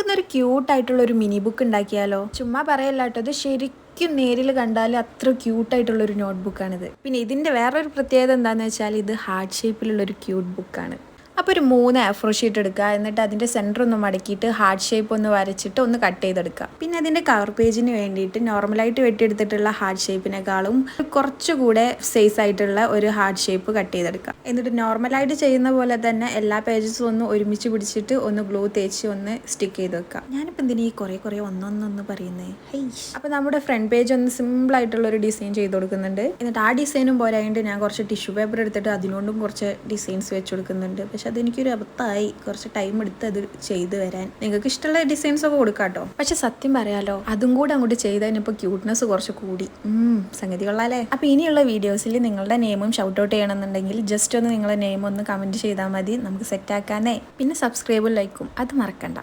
നമുക്കിന്നൊരു ക്യൂട്ടായിട്ടുള്ളൊരു mini book ഉണ്ടാക്കിയാലോ? ചുമ്മാ പറയല്ല കേട്ടോ, ഇത് ശരിക്കും നേരിൽ കണ്ടാൽ അത്ര ക്യൂട്ടായിട്ടുള്ളൊരു നോട്ട്ബുക്കാണിത്. പിന്നെ ഇതിൻ്റെ വേറൊരു പ്രത്യേകത എന്താണെന്ന് വെച്ചാൽ ഇത് ഹാർട്ട് ഷേപ്പിലുള്ളൊരു ക്യൂട്ട് ബുക്കാണ്. അപ്പോൾ ഒരു 3 A4 ഷീറ്റ് എടുക്കുക. എന്നിട്ട് അതിൻ്റെ സെൻറ്റർ ഒന്ന് മടക്കിയിട്ട് ഹാർട്ട് ഷേപ്പ് ഒന്ന് വരച്ചിട്ട് ഒന്ന് കട്ട് ചെയ്തെടുക്കുക. പിന്നെ അതിൻ്റെ കവർ പേജിന് വേണ്ടിയിട്ട് നോർമലായിട്ട് വെട്ടിയെടുത്തിട്ടുള്ള ഹാർട്ട് ഷേപ്പിനേക്കാളും കുറച്ചുകൂടെ സൈസ് ആയിട്ടുള്ള ഒരു ഹാർട്ട് ഷേപ്പ് കട്ട് ചെയ്തെടുക്കുക. എന്നിട്ട് നോർമലായിട്ട് ചെയ്യുന്ന പോലെ തന്നെ എല്ലാ പേജസും ഒന്ന് ഒരുമിച്ച് പിടിച്ചിട്ട് ഒന്ന് ഗ്ലൂ തേച്ച് ഒന്ന് സ്റ്റിക്ക് ചെയ്ത് വെക്കുക. ഞാനിപ്പോൾ എന്തിനാ ഈ കുറേ ഒന്നൊന്നൊന്ന് പറയുന്നത്? അപ്പോൾ നമ്മുടെ ഫ്രണ്ട് പേജ് ഒന്ന് സിമ്പിളായിട്ടുള്ളൊരു ഡിസൈൻ ചെയ്ത് കൊടുക്കുന്നുണ്ട്. എന്നിട്ട് ആ ഡിസൈനും പോരായിട്ട് ഞാൻ കുറച്ച് ടിഷ്യൂ പേപ്പർ എടുത്തിട്ട് അതിനോണ്ടും കുറച്ച് ഡിസൈൻസ് വെച്ച് കൊടുക്കുന്നുണ്ട്. പക്ഷെ അതെനിക്കൊരു അബദ്ധമായി, കുറച്ച് ടൈം എടുത്ത് അത് ചെയ്ത് വരാൻ. നിങ്ങൾക്ക് ഇഷ്ടമുള്ള ഡിസൈൻസ് ഒക്കെ കൊടുക്കാട്ടോ. പക്ഷെ സത്യം പറയാലോ, അതും കൂടെ അങ്ങോട്ട് ചെയ്തതിനിപ്പോൾ ക്യൂട്ട്നെസ് കുറച്ച് കൂടി. സംഗതി കൊള്ളാലേ. അപ്പോൾ ഇനിയുള്ള വീഡിയോസിൽ നിങ്ങളുടെ നെയിമും ഷൗട്ട് ഔട്ട് ചെയ്യണമെന്നുണ്ടെങ്കിൽ ജസ്റ്റ് ഒന്ന് നിങ്ങളുടെ നെയിം ഒന്ന് കമൻറ്റ് ചെയ്താൽ മതി, നമുക്ക് സെറ്റാക്കാനേ. പിന്നെ സബ്സ്ക്രൈബും ലൈക്കും അത് മറക്കണ്ട.